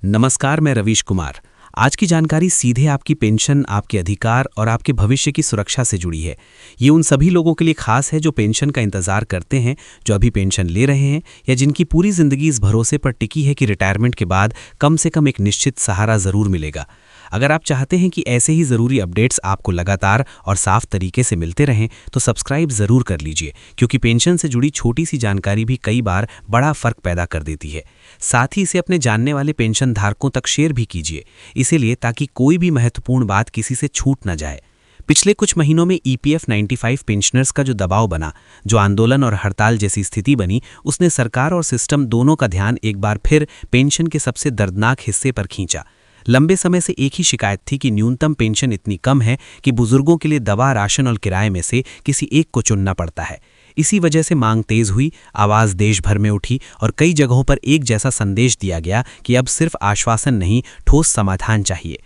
नमस्कार, मैं रवीश कुमार। आज की जानकारी सीधे आपकी पेंशन, आपके अधिकार और आपके भविष्य की सुरक्षा से जुड़ी है। ये उन सभी लोगों के लिए खास है जो पेंशन का इंतजार करते हैं, जो अभी पेंशन ले रहे हैं या जिनकी पूरी जिंदगी इस भरोसे पर टिकी है कि रिटायरमेंट के बाद कम से कम एक निश्चित सहारा जरूर मिलेगा। अगर आप चाहते हैं कि ऐसे ही ज़रूरी अपडेट्स आपको लगातार और साफ तरीके से मिलते रहें तो सब्सक्राइब ज़रूर कर लीजिए, क्योंकि पेंशन से जुड़ी छोटी सी जानकारी भी कई बार बड़ा फ़र्क पैदा कर देती है। साथ ही इसे अपने जानने वाले पेंशन धारकों तक शेयर भी कीजिए, इसीलिए ताकि कोई भी महत्वपूर्ण बात किसी से छूट न जाए। पिछले कुछ महीनों में ईपीएफ 95 पेंशनर्स का जो दबाव बना, जो आंदोलन और हड़ताल जैसी स्थिति बनी, उसने सरकार और सिस्टम दोनों का ध्यान एक बार फिर पेंशन के सबसे दर्दनाक हिस्से पर खींचा। लंबे समय से एक ही शिकायत थी कि न्यूनतम पेंशन इतनी कम है कि बुजुर्गों के लिए दवा, राशन और किराए में से किसी एक को चुनना पड़ता है। इसी वजह से मांग तेज हुई, आवाज़ देश भर में उठी और कई जगहों पर एक जैसा संदेश दिया गया कि अब सिर्फ आश्वासन नहीं, ठोस समाधान चाहिए।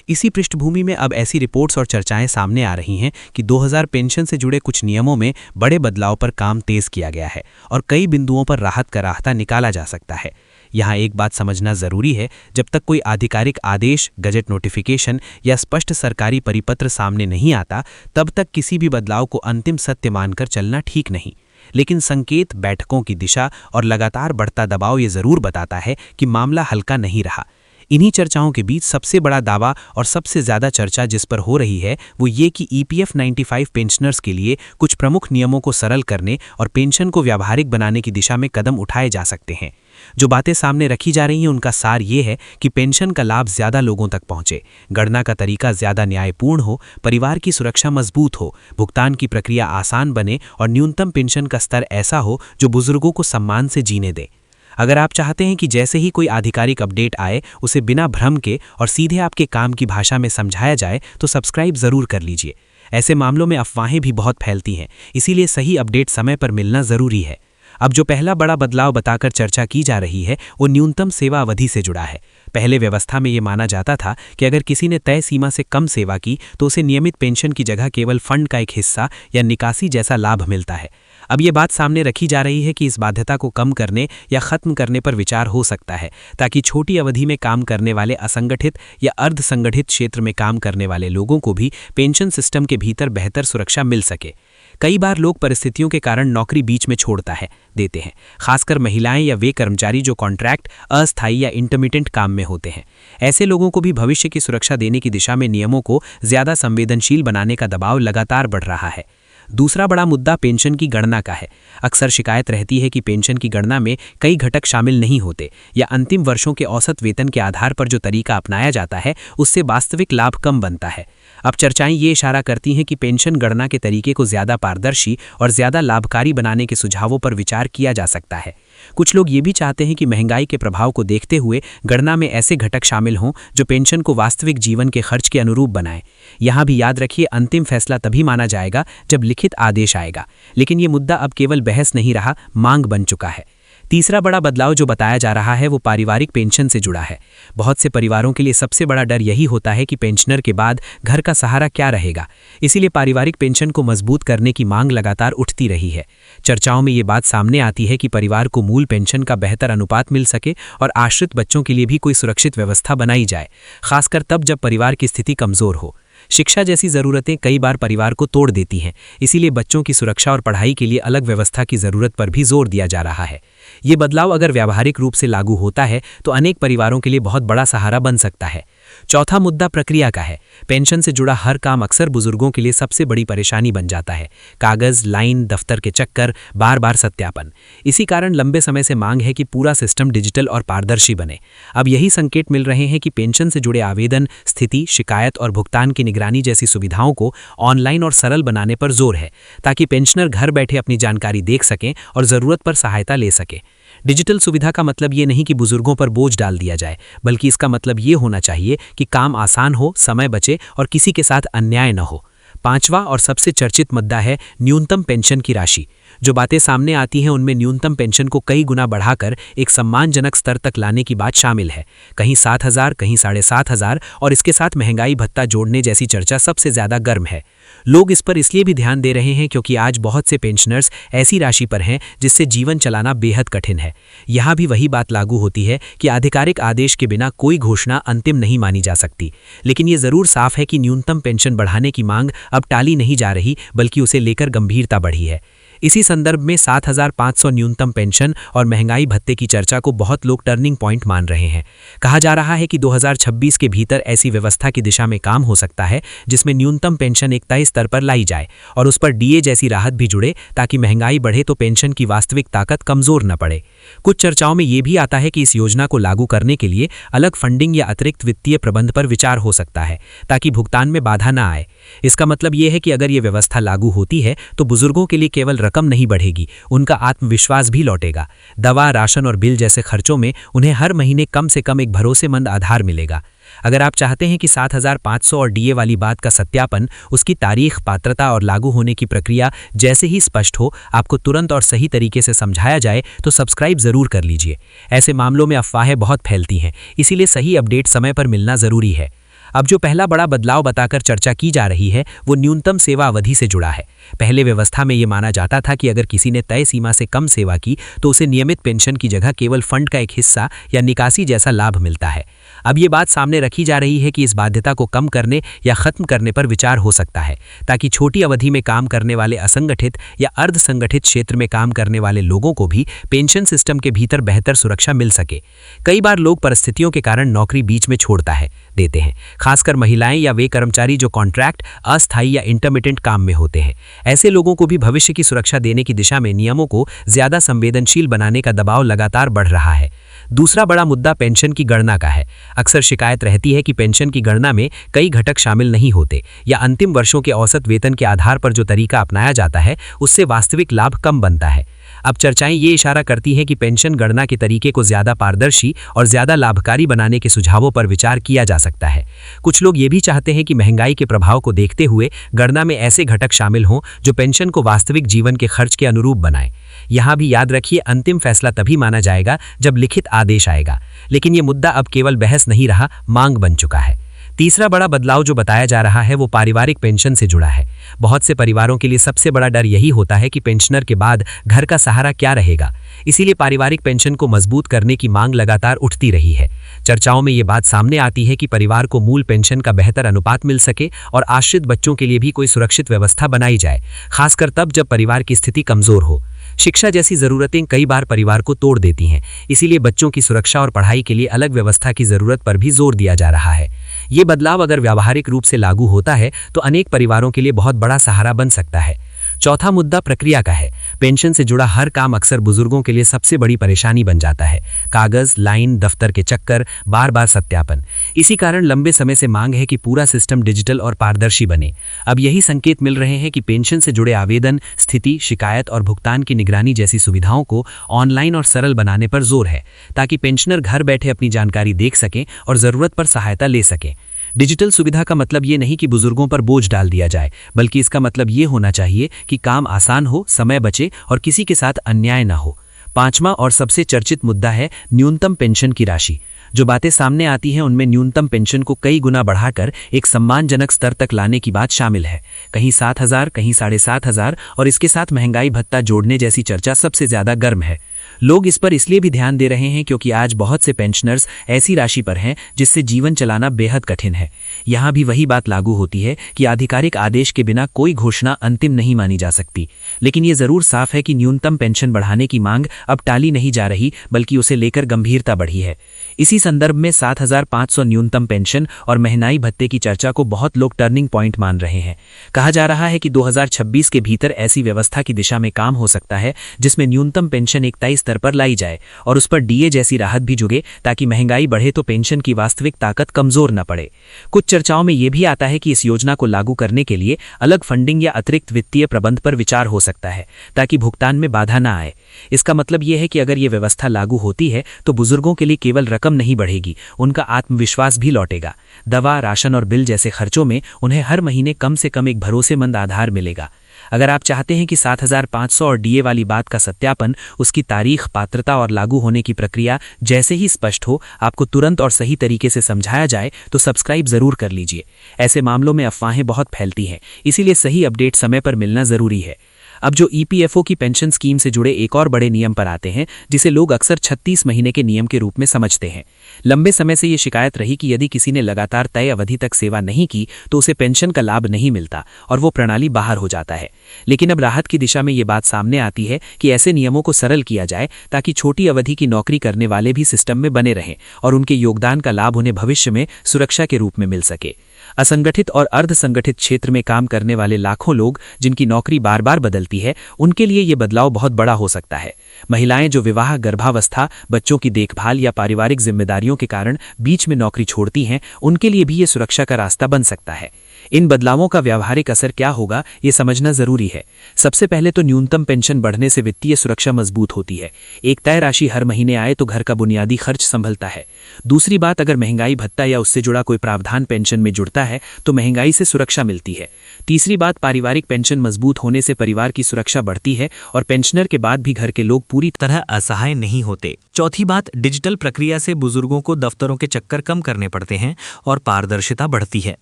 इसी पृष्ठभूमि में अब ऐसी रिपोर्ट्स और चर्चाएं सामने आ रही हैं कि 2000 पेंशन से जुड़े कुछ नियमों में बड़े बदलाव पर काम तेज किया गया है और कई बिंदुओं पर राहत का रास्ता निकाला जा सकता है। यहाँ एक बात समझना जरूरी है, जब तक कोई आधिकारिक आदेश, गजट नोटिफिकेशन या स्पष्ट सरकारी परिपत्र सामने नहीं आता, तब तक किसी भी बदलाव को अंतिम सत्य मानकर चलना ठीक नहीं। लेकिन संकेत, बैठकों की दिशा और लगातार बढ़ता दबाव ये जरूर बताता है कि मामला हल्का नहीं रहा। इन्हीं चर्चाओं के बीच सबसे बड़ा दावा और सबसे ज्यादा चर्चा जिस पर हो रही है वो ये कि ईपीएफ 95 पेंशनर्स के लिए कुछ प्रमुख नियमों को सरल करने और पेंशन को व्यावहारिक बनाने की दिशा में कदम उठाए जा सकते हैं। जो बातें सामने रखी जा रही हैं उनका सार ये है कि पेंशन का लाभ ज्यादा लोगों तक पहुंचे, गणना का तरीका ज्यादा न्यायपूर्ण हो, परिवार की सुरक्षा मजबूत हो, भुगतान की प्रक्रिया आसान बने और न्यूनतम पेंशन का स्तर ऐसा हो जो बुजुर्गों को सम्मान से जीने दे। अगर आप चाहते हैं कि जैसे ही कोई आधिकारिक अपडेट आए उसे बिना भ्रम के और सीधे आपके काम की भाषा में समझाया जाए तो सब्सक्राइब ज़रूर कर लीजिए। ऐसे मामलों में अफवाहें भी बहुत फैलती हैं, इसीलिए सही अपडेट समय पर मिलना ज़रूरी है। अब जो पहला बड़ा बदलाव बताकर चर्चा की जा रही है वो न्यूनतम सेवा अवधि से जुड़ा है। पहले व्यवस्था में ये माना जाता था कि अगर किसी ने तय सीमा से कम सेवा की तो उसे नियमित पेंशन की जगह केवल फंड का एक हिस्सा या निकासी जैसा लाभ मिलता है। अब ये बात सामने रखी जा रही है कि इस बाध्यता को कम करने या खत्म करने पर विचार हो सकता है, ताकि छोटी अवधि में काम करने वाले असंगठित या अर्ध संगठित क्षेत्र में काम करने वाले लोगों को भी पेंशन सिस्टम के भीतर बेहतर सुरक्षा मिल सके। कई बार लोग परिस्थितियों के कारण नौकरी बीच में छोड़ता है देते हैं, खासकर महिलाएं या वे कर्मचारी जो कॉन्ट्रैक्ट, अस्थायी या इंटरमिटेंट काम में होते हैं। ऐसे लोगों को भी भविष्य की सुरक्षा देने की दिशा में नियमों को ज्यादा संवेदनशील बनाने का दबाव लगातार बढ़ रहा है। दूसरा बड़ा मुद्दा पेंशन की गणना का है। अक्सर शिकायत रहती है कि पेंशन की गणना में कई घटक शामिल नहीं होते या अंतिम वर्षों के औसत वेतन के आधार पर जो तरीका अपनाया जाता है उससे वास्तविक लाभ कम बनता है। अब चर्चाएं ये इशारा करती हैं कि पेंशन गणना के तरीके को ज्यादा पारदर्शी और ज्यादा लाभकारी बनाने के सुझावों पर विचार किया जा सकता है। कुछ लोग ये भी चाहते हैं कि महंगाई के प्रभाव को देखते हुए गणना में ऐसे घटक शामिल हों जो पेंशन को वास्तविक जीवन के खर्च के अनुरूप बनाएं। यहाँ भी याद रखिए, अंतिम फैसला तभी माना जाएगा जब लिखित आदेश आएगा, लेकिन ये मुद्दा अब केवल बहस नहीं रहा, मांग बन चुका है। तीसरा बड़ा बदलाव जो बताया जा रहा है वो पारिवारिक पेंशन से जुड़ा है। बहुत से परिवारों के लिए सबसे बड़ा डर यही होता है कि पेंशनर के बाद घर का सहारा क्या रहेगा। इसीलिए पारिवारिक पेंशन को मजबूत करने की मांग लगातार उठती रही है। चर्चाओं में ये बात सामने आती है कि परिवार को मूल पेंशन का बेहतर अनुपात मिल सके और आश्रित बच्चों के लिए भी कोई सुरक्षित व्यवस्था बनाई जाए, खासकर तब जब परिवार की स्थिति कमजोर हो। शिक्षा जैसी ज़रूरतें कई बार परिवार को तोड़ देती हैं, इसीलिए बच्चों की सुरक्षा और पढ़ाई के लिए अलग व्यवस्था की ज़रूरत पर भी जोर दिया जा रहा है। ये बदलाव अगर व्यावहारिक रूप से लागू होता है तो अनेक परिवारों के लिए बहुत बड़ा सहारा बन सकता है। चौथा मुद्दा प्रक्रिया का है। पेंशन से जुड़ा हर काम अक्सर बुजुर्गों के लिए सबसे बड़ी परेशानी बन जाता है। कागज, लाइन, दफ्तर के चक्कर, बार बार सत्यापन। इसी कारण लंबे समय से मांग है कि पूरा सिस्टम डिजिटल और पारदर्शी बने। अब यही संकेत मिल रहे हैं कि पेंशन से जुड़े आवेदन, स्थिति, शिकायत और भुगतान की निगरानी जैसी सुविधाओं को ऑनलाइन और सरल बनाने पर जोर है, ताकि पेंशनर घर बैठे अपनी जानकारी देख सकें और ज़रूरत पर सहायता ले सकें। डिजिटल सुविधा का मतलब ये नहीं कि बुजुर्गों पर बोझ डाल दिया जाए, बल्कि इसका मतलब ये होना चाहिए कि काम आसान हो, समय बचे और किसी के साथ अन्याय न हो। पांचवा और सबसे चर्चित मुद्दा है न्यूनतम पेंशन की राशि। जो बातें सामने आती हैं उनमें न्यूनतम पेंशन को कई गुना बढ़ाकर एक सम्मानजनक स्तर तक लाने की बात शामिल है। कहीं 7,000, कहीं 7,500 और इसके साथ महंगाई भत्ता जोड़ने जैसी चर्चा सबसे ज्यादा गर्म है। लोग इस पर इसलिए भी ध्यान दे रहे हैं क्योंकि आज बहुत से पेंशनर्स ऐसी राशि पर हैं जिससे जीवन चलाना बेहद कठिन है। यहाँ भी वही बात लागू होती है कि आधिकारिक आदेश के बिना कोई घोषणा अंतिम नहीं मानी जा सकती, लेकिन ये जरूर साफ है कि न्यूनतम पेंशन बढ़ाने की मांग अब टाली नहीं जा रही, बल्कि उसे लेकर गंभीरता बढ़ी है। इसी संदर्भ में 7,500 न्यूनतम पेंशन और महंगाई भत्ते की चर्चा को बहुत लोग टर्निंग पॉइंट मान रहे हैं। कहा जा रहा है कि 2026 के भीतर ऐसी व्यवस्था की दिशा में काम हो सकता है जिसमें न्यूनतम पेंशन एक तय स्तर पर लाई जाए और उस पर डीए जैसी राहत भी जुड़े, ताकि महंगाई बढ़े तो पेंशन की वास्तविक ताकत कमजोर न पड़े। कुछ चर्चाओं में यह भी आता है कि इस योजना को लागू करने के लिए अलग फंडिंग या अतिरिक्त वित्तीय प्रबंध पर विचार हो सकता है, ताकि भुगतान में बाधा न आए। इसका मतलब यह है कि अगर ये व्यवस्था लागू होती है तो बुजुर्गों के लिए केवल रकम नहीं बढ़ेगी, उनका आत्मविश्वास भी लौटेगा। दवा, राशन और बिल जैसे खर्चों में उन्हें हर महीने कम से कम एक भरोसेमंद आधार मिलेगा। अगर आप चाहते हैं कि 7,500 और डीए वाली बात का सत्यापन, उसकी तारीख, पात्रता और लागू होने की प्रक्रिया जैसे ही स्पष्ट हो, आपको तुरंत और सही तरीके से समझाया जाए, तो सब्सक्राइब जरूर कर लीजिए। ऐसे मामलों में अफवाहें बहुत फैलती हैं, इसीलिए सही अपडेट समय पर मिलना जरूरी है। अब जो पहला बड़ा बदलाव बताकर चर्चा की जा रही है वो न्यूनतम सेवा अवधि से जुड़ा है। पहले व्यवस्था में ये माना जाता था कि अगर किसी ने तय सीमा से कम सेवा की तो उसे नियमित पेंशन की जगह केवल फंड का एक हिस्सा या निकासी जैसा लाभ मिलता है। अब ये बात सामने रखी जा रही है कि इस बाध्यता को कम करने या खत्म करने पर विचार हो सकता है, ताकि छोटी अवधि में काम करने वाले असंगठित या अर्ध संगठित क्षेत्र में काम करने वाले लोगों को भी पेंशन सिस्टम के भीतर बेहतर सुरक्षा मिल सके। कई बार लोग परिस्थितियों के कारण नौकरी बीच में छोड़ता देते हैं, खासकर महिलाएं या वे कर्मचारी जो कॉन्ट्रैक्ट, अस्थायी या इंटरमिटेंट काम में होते हैं। ऐसे लोगों को भी भविष्य की सुरक्षा देने की दिशा में नियमों को ज्यादा संवेदनशील बनाने का दबाव लगातार बढ़ रहा है। दूसरा बड़ा मुद्दा पेंशन की गणना का है। अक्सर शिकायत रहती है कि पेंशन की गणना में कई घटक शामिल नहीं होते या अंतिम वर्षों के औसत वेतन के आधार पर जो तरीका अपनाया जाता है उससे वास्तविक लाभ कम बनता है। अब चर्चाएं ये इशारा करती हैं कि पेंशन गणना के तरीके को ज्यादा पारदर्शी और ज्यादा लाभकारी बनाने के सुझावों पर विचार किया जा सकता है। कुछ लोग ये भी चाहते हैं कि महंगाई के प्रभाव को देखते हुए गणना में ऐसे घटक शामिल हों जो पेंशन को वास्तविक जीवन के खर्च के अनुरूप बनाएं। यहाँ भी याद रखिए, अंतिम फैसला तभी माना जाएगा जब लिखित आदेश आएगा, लेकिन ये मुद्दा अब केवल बहस नहीं रहा, मांग बन चुका है। तीसरा बड़ा बदलाव जो बताया जा रहा है वो पारिवारिक पेंशन से जुड़ा है। बहुत से परिवारों के लिए सबसे बड़ा डर यही होता है कि पेंशनर के बाद घर का सहारा क्या रहेगा। इसीलिए पारिवारिक पेंशन को मजबूत करने की मांग लगातार उठती रही है। चर्चाओं में ये बात सामने आती है कि परिवार को मूल पेंशन का बेहतर अनुपात मिल सके और आश्रित बच्चों के लिए भी कोई सुरक्षित व्यवस्था बनाई जाए, खासकर तब जब परिवार की स्थिति कमजोर हो। शिक्षा जैसी जरूरतें कई बार परिवार को तोड़ देती हैं, इसीलिए बच्चों की सुरक्षा और पढ़ाई के लिए अलग व्यवस्था की जरूरत पर भी जोर दिया जा रहा है। ये बदलाव अगर व्यावहारिक रूप से लागू होता है तो अनेक परिवारों के लिए बहुत बड़ा सहारा बन सकता है। चौथा मुद्दा प्रक्रिया का है। पेंशन से जुड़ा हर काम अक्सर बुजुर्गों के लिए सबसे बड़ी परेशानी बन जाता है। कागज, लाइन, दफ्तर के चक्कर, बार बार सत्यापन। इसी कारण लंबे समय से मांग है कि पूरा सिस्टम डिजिटल और पारदर्शी बने। अब यही संकेत मिल रहे हैं कि पेंशन से जुड़े आवेदन, स्थिति, शिकायत और भुगतान की निगरानी जैसी सुविधाओं को ऑनलाइन और सरल बनाने पर जोर है, ताकि पेंशनर घर बैठे अपनी जानकारी देख सकें और जरूरत पर सहायता ले सकें। डिजिटल सुविधा का मतलब ये नहीं कि बुजुर्गों पर बोझ डाल दिया जाए, बल्कि इसका मतलब ये होना चाहिए कि काम आसान हो, समय बचे और किसी के साथ अन्याय न हो। पांचवा और सबसे चर्चित मुद्दा है न्यूनतम पेंशन की राशि। जो बातें सामने आती हैं उनमें न्यूनतम पेंशन को कई गुना बढ़ाकर एक सम्मानजनक स्तर तक लाने की बात शामिल है। कहीं 7,000, कहीं 7,500 और इसके साथ महंगाई भत्ता जोड़ने जैसी चर्चा सबसे ज्यादा गर्म है। लोग इस पर इसलिए भी ध्यान दे रहे हैं क्योंकि आज बहुत से पेंशनर्स ऐसी राशि पर हैं जिससे जीवन चलाना बेहद कठिन है। यहाँ भी वही बात लागू होती है कि आधिकारिक आदेश के बिना कोई घोषणा अंतिम नहीं मानी जा सकती, लेकिन ये जरूर साफ है कि न्यूनतम पेंशन बढ़ाने की मांग अब टाली नहीं जा रही, बल्कि उसे लेकर गंभीरता बढ़ी है। इसी संदर्भ में 7,500 न्यूनतम पेंशन और महंगाई भत्ते की चर्चा को बहुत लोग टर्निंग पॉइंट मान रहे हैं। कहा जा रहा है कि 2026 के भीतर ऐसी व्यवस्था की दिशा में काम हो सकता है जिसमें न्यूनतम पेंशन एक तय स्तर पर लाई जाए और उस पर डीए जैसी राहत भी जुगे ताकि महंगाई बढ़े तो पेंशन की वास्तविक ताकत कमजोर न पड़े। कुछ चर्चाओं में यह भी आता है कि इस योजना को लागू करने के लिए अलग फंडिंग या अतिरिक्त वित्तीय प्रबंध पर विचार हो सकता है ताकि भुगतान में बाधा न आए। इसका मतलब यह है कि अगर ये व्यवस्था लागू होती है तो बुजुर्गों के लिए केवल रकम नहीं बढ़ेगी, उनका आत्मविश्वास भी लौटेगा। दवा, राशन और बिल जैसे खर्चों में उन्हें हर महीने कम से कम एक भरोसेमंद आधार मिलेगा। अगर आप चाहते हैं कि 7,500 और डीए वाली बात का सत्यापन, उसकी तारीख, पात्रता और लागू होने की प्रक्रिया जैसे ही स्पष्ट हो आपको तुरंत और सही तरीके से समझाया जाए तो सब्सक्राइब जरूर कर लीजिए। ऐसे मामलों में अफवाहें बहुत फैलती हैं, इसीलिए सही अपडेट समय पर मिलना जरूरी है। अब जो ईपीएफओ की पेंशन स्कीम से जुड़े एक और बड़े नियम पर आते हैं जिसे लोग अक्सर 36 महीने के नियम के रूप में समझते हैं। लंबे समय से ये शिकायत रही कि यदि किसी ने लगातार तय अवधि तक सेवा नहीं की तो उसे पेंशन का लाभ नहीं मिलता और वो प्रणाली बाहर हो जाता है। लेकिन अब राहत की दिशा में ये बात सामने आती है कि ऐसे नियमों को सरल किया जाए ताकि छोटी अवधि की नौकरी करने वाले भी सिस्टम में बने रहें और उनके योगदान का लाभ उन्हें भविष्य में सुरक्षा के रूप में मिल सके। असंगठित और अर्धसंगठित क्षेत्र में काम करने वाले लाखों लोग जिनकी नौकरी बार बार बदलती है, उनके लिए ये बदलाव बहुत बड़ा हो सकता है। महिलाएं जो विवाह, गर्भावस्था, बच्चों की देखभाल या पारिवारिक जिम्मेदारियों के कारण बीच में नौकरी छोड़ती हैं, उनके लिए भी ये सुरक्षा का रास्ता बन सकता है। इन बदलावों का व्यावहारिक असर क्या होगा ये समझना जरूरी है। सबसे पहले तो न्यूनतम पेंशन बढ़ने से वित्तीय सुरक्षा मजबूत होती है। एक तय राशि हर महीने आए तो घर का बुनियादी खर्च संभलता है। दूसरी बात, अगर महंगाई भत्ता या उससे जुड़ा कोई प्रावधान पेंशन में जुड़ता है तो महंगाई से सुरक्षा मिलती है। तीसरी बात, पारिवारिक पेंशन मजबूत होने से परिवार की सुरक्षा बढ़ती है और पेंशनर के बाद भी घर के लोग पूरी तरह असहाय नहीं होते। चौथी बात, डिजिटल प्रक्रिया से बुजुर्गों को दफ्तरों के चक्कर कम करने पड़ते हैं और पारदर्शिता बढ़ती है।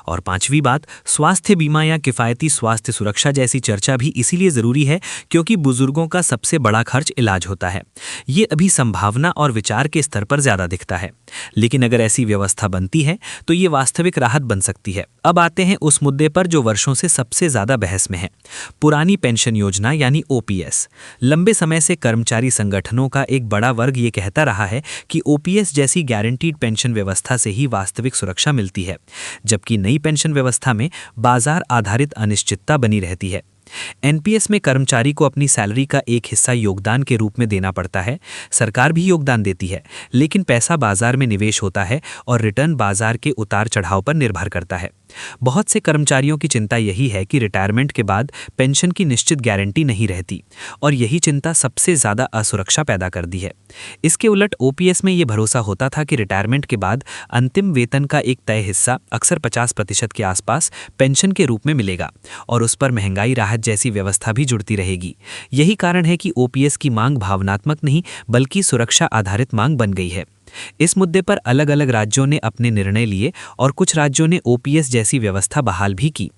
और पांचवी बात, स्वास्थ्य बीमा या किफ़ायती स्वास्थ्य सुरक्षा जैसी चर्चा भी इसीलिए ज़रूरी है क्योंकि बुजुर्गों का सबसे बड़ा खर्च इलाज होता है। ये अभी संभावना और विचार के स्तर पर ज़्यादा दिखता है, लेकिन अगर ऐसी व्यवस्था बनती है तो ये वास्तविक राहत बन सकती है। अब आते हैं उस मुद्दे पर जो वर्षों से सबसे ज़्यादा बहस में है, पुरानी पेंशन योजना यानी ओपीएस। लंबे समय से कर्मचारी संगठनों का एक बड़ा वर्ग ये कहता रहा है कि ओपीएस जैसी गारंटीड पेंशन व्यवस्था से ही वास्तविक सुरक्षा मिलती है, जबकि नई पेंशन व्यवस्था में बाजार आधारित अनिश्चितता बनी रहती है। एनपीएस में कर्मचारी को अपनी सैलरी का एक हिस्सा योगदान के रूप में देना पड़ता है। सरकार भी योगदान देती है, लेकिन पैसा बाजार में निवेश होता है और रिटर्न बाजार के उतार चढ़ाव पर निर्भर करता है। बहुत से कर्मचारियों की चिंता यही है कि रिटायरमेंट के बाद पेंशन की निश्चित गारंटी नहीं रहती और यही चिंता सबसे ज़्यादा असुरक्षा पैदा कर दी है। इसके उलट ओपीएस में ये भरोसा होता था कि रिटायरमेंट के बाद अंतिम वेतन का एक तय हिस्सा, अक्सर 50% के आसपास, पेंशन के रूप में मिलेगा और उस पर महंगाई राहत जैसी व्यवस्था भी जुड़ती रहेगी। यही कारण है कि ओपीएस की मांग भावनात्मक नहीं बल्कि सुरक्षा आधारित मांग बन गई है। इस मुद्दे पर अलग अलग राज्यों ने अपने निर्णय लिए और कुछ राज्यों ने ओपीएस जैसी व्यवस्था बहाल भी की।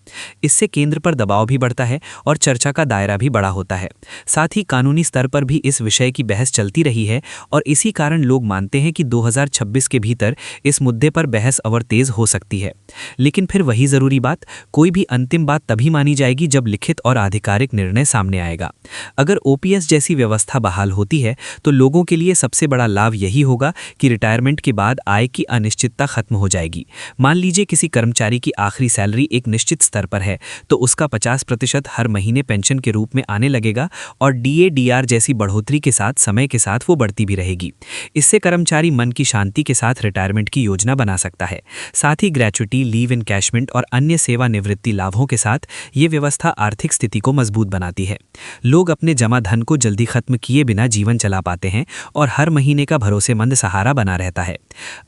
इससे केंद्र पर दबाव भी बढ़ता है और चर्चा का दायरा भी बड़ा होता है। साथ ही कानूनी स्तर पर भी इस विषय की बहस चलती रही है और इसी कारण लोग मानते हैं कि 2026 के भीतर इस मुद्दे पर बहस और तेज हो सकती है। लेकिन फिर वही ज़रूरी बात, कोई भी अंतिम बात तभी मानी जाएगी जब लिखित और आधिकारिक निर्णय सामने आएगा। अगर ओपीएस जैसी व्यवस्था बहाल होती है तो लोगों के लिए सबसे बड़ा लाभ यही होगा कि रिटायरमेंट के बाद आय की अनिश्चितता खत्म हो जाएगी। मान लीजिए किसी कर्मचारी की आखिरी सैलरी एक निश्चित स्तर पर है तो उसका 50% हर महीने पेंशन के रूप में आने लगेगा और डीए-डीआर जैसी बढ़ोतरी के साथ समय के साथ वो बढ़ती भी रहेगी। इससे कर्मचारी मन की शांति के साथ रिटायरमेंट की योजना बना सकता है। साथ ही ग्रेच्युटी, लीव इनकैशमेंट और अन्य सेवानिवृत्ति लाभों के साथ ये व्यवस्था आर्थिक स्थिति को मजबूत बनाती है। लोग अपने जमा धन को जल्दी खत्म किए बिना जीवन चला पाते हैं और हर महीने का भरोसेमंद सहारा बना रहता है।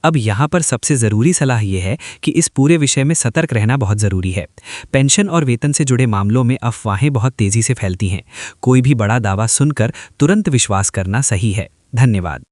अब यहाँ पर सबसे ज़रूरी सलाह यह है कि इस पूरे विषय में सतर्क रहना बहुत ज़रूरी है। पेंशन और वेतन से जुड़े मामलों में अफवाहें बहुत तेज़ी से फैलती हैं। कोई भी बड़ा दावा सुनकर तुरंत विश्वास करना सही है। धन्यवाद।